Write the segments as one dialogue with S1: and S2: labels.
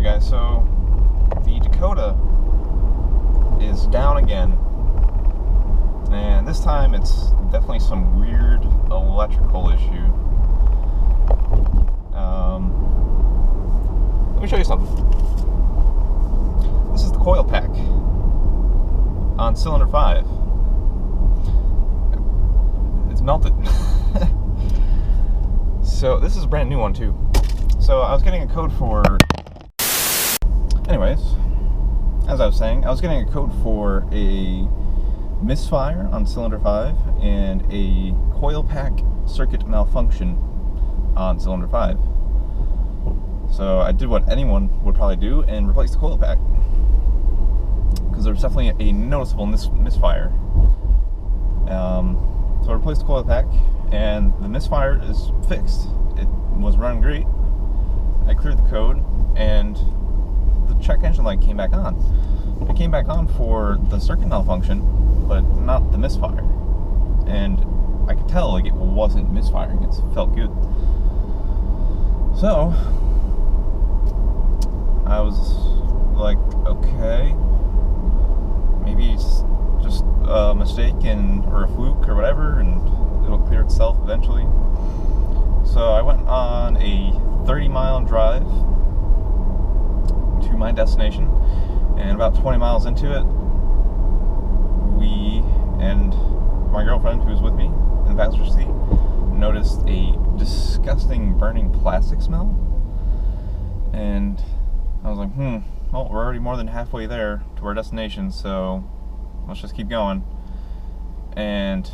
S1: Guys, so the Dakota is down again, and this time it's definitely some weird electrical issue. Let me show you something. This is the coil pack on cylinder 5. It's melted. So this is a brand new one too. So I was getting a code for... Anyways, as I was saying, I was getting a code for a misfire on cylinder 5 and a coil pack circuit malfunction on cylinder 5. So I did what anyone would probably do and replace the coil pack, because there's definitely a noticeable misfire. So I replaced the coil pack and the misfire is fixed. It was running great. I cleared the code and the check engine light came back on. It came back on for the circuit malfunction, but not the misfire. And I could tell like it wasn't misfiring. It felt good. So I was like, okay, maybe it's just a mistake or a fluke or whatever, and it'll clear itself eventually. So I went on a 30-mile drive to my destination, and about 20 miles into it, we and my girlfriend, who was with me in the passenger seat, noticed a disgusting burning plastic smell. And I was like, well, we're already more than halfway there to our destination, so let's just keep going. And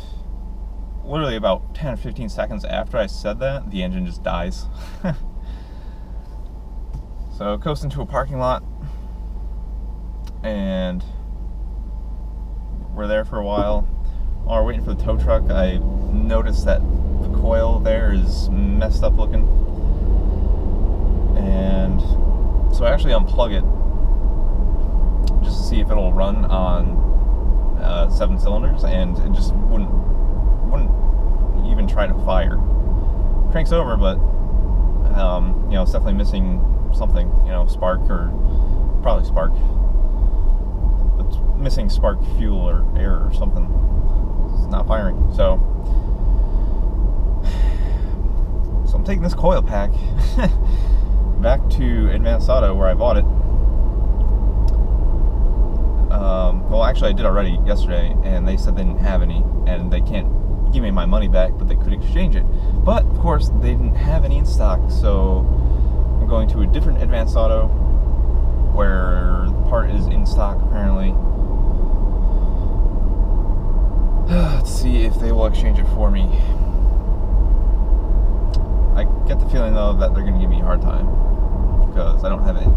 S1: literally about 10 or 15 seconds after I said that, the engine just dies. So coast into a parking lot, and we're there for a while. While we're waiting for the tow truck, I noticed that the coil there is messed up looking, and so I actually unplug it just to see if it'll run on 7 cylinders, and it just wouldn't even try to fire. Cranks over, but it's definitely missing something, spark, or probably spark. It's missing spark, fuel, or air or something. It's not firing. So I'm taking this coil pack back to Advanced Auto where I bought it. Well, actually I did already yesterday, and they said they didn't have any, and they can't give me my money back, but they could exchange it. But of course they didn't have any in stock, so I'm going to a different Advanced Auto where the part is in stock apparently. Let's see if they will exchange it for me. I get the feeling though that they're going to give me a hard time, because I don't have any.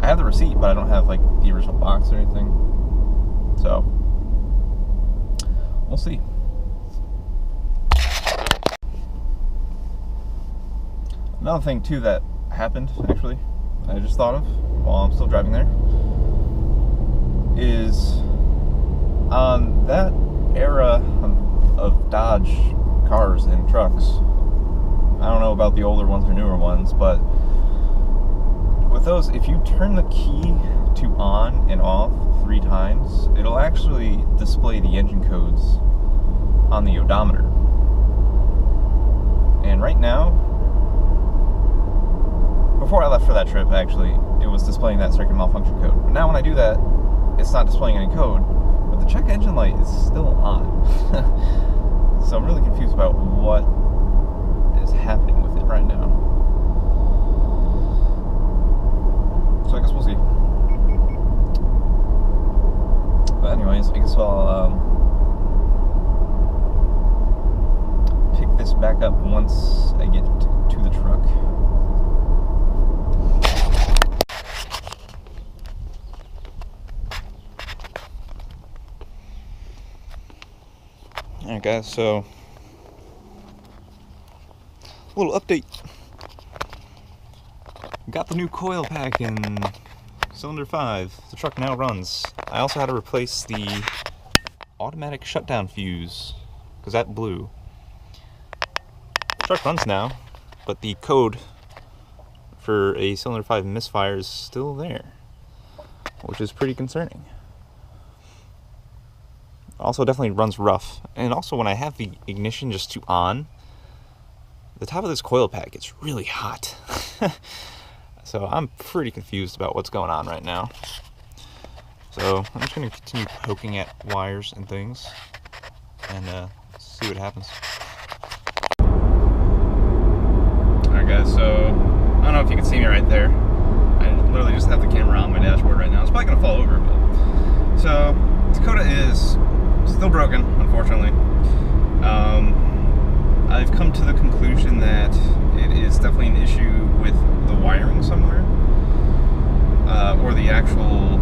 S1: I have the receipt, but I don't have like the original box or anything. So we'll see. Another thing too that happened, actually, I just thought of while I'm still driving there, is on that era of Dodge cars and trucks, I don't know about the older ones or newer ones, but with those, if you turn the key to on and off 3 times, it'll actually display the engine codes on the odometer. And right now, before I left for that trip, actually, it was displaying that circuit malfunction code. But now when I do that, it's not displaying any code, but the check engine light is still on. So I'm really confused about what is happening with it right now. So I guess we'll see. But anyways, I guess I'll pick this back up once I get to the truck. Alright guys, so a little update. Got the new coil pack in cylinder 5. The truck now runs. I also had to replace the automatic shutdown fuse, because that blew. The truck runs now, but the code
S2: for a cylinder 5 misfire is still there, which is pretty concerning. Also, definitely runs rough. And also, when I have the ignition just to on, the top of this coil pack gets really hot. So I'm pretty confused about what's going on right now. So I'm just going to continue poking at wires and things and see what happens. Alright guys, so I don't know if you can see me right there. I literally just have the camera on my dashboard right now. It's probably going to fall over, but... So, Dakota is still broken, unfortunately. I've come to the conclusion that it is definitely an issue with the wiring somewhere, or the actual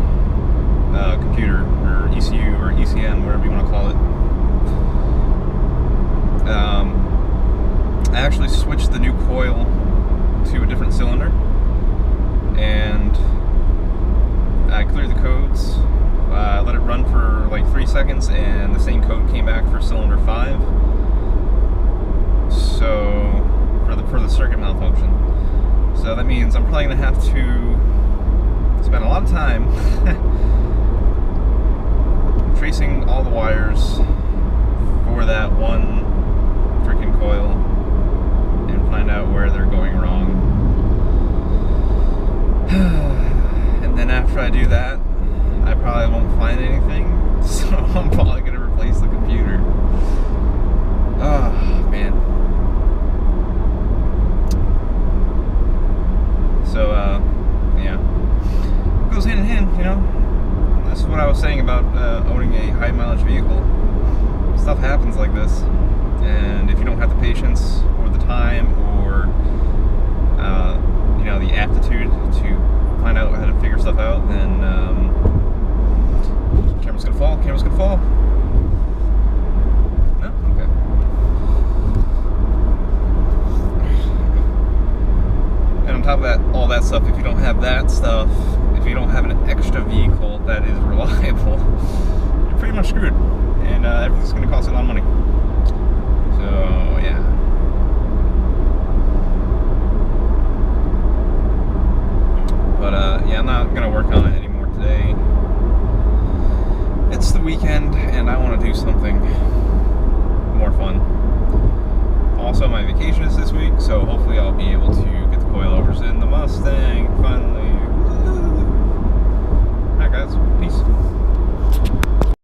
S2: computer, or ECU, or ECM, whatever you want to call it. I actually switched the new coil to a different cylinder, and I cleared the codes. Let it run for like 3 seconds, and the same code came back for cylinder 5. So for the circuit malfunction. So that means I'm probably gonna have to spend a lot of time tracing all the wires for that one freaking coil and find out where they're going wrong. And then after I do that, I probably won't find anything, so I'm probably going to replace the computer. Oh, man. So, yeah. It goes hand in hand, you know? This is what I was saying about owning a high mileage vehicle. Stuff happens like this, and if you don't have the patience, or the time, or, you know, the aptitude to find out how to figure stuff out, then, camera's gonna fall, camera's gonna fall. No? Okay. And on top of that, all that stuff, if you don't have that stuff, if you don't have an extra vehicle that is reliable, you're pretty much screwed. And everything's gonna cost you a lot of money.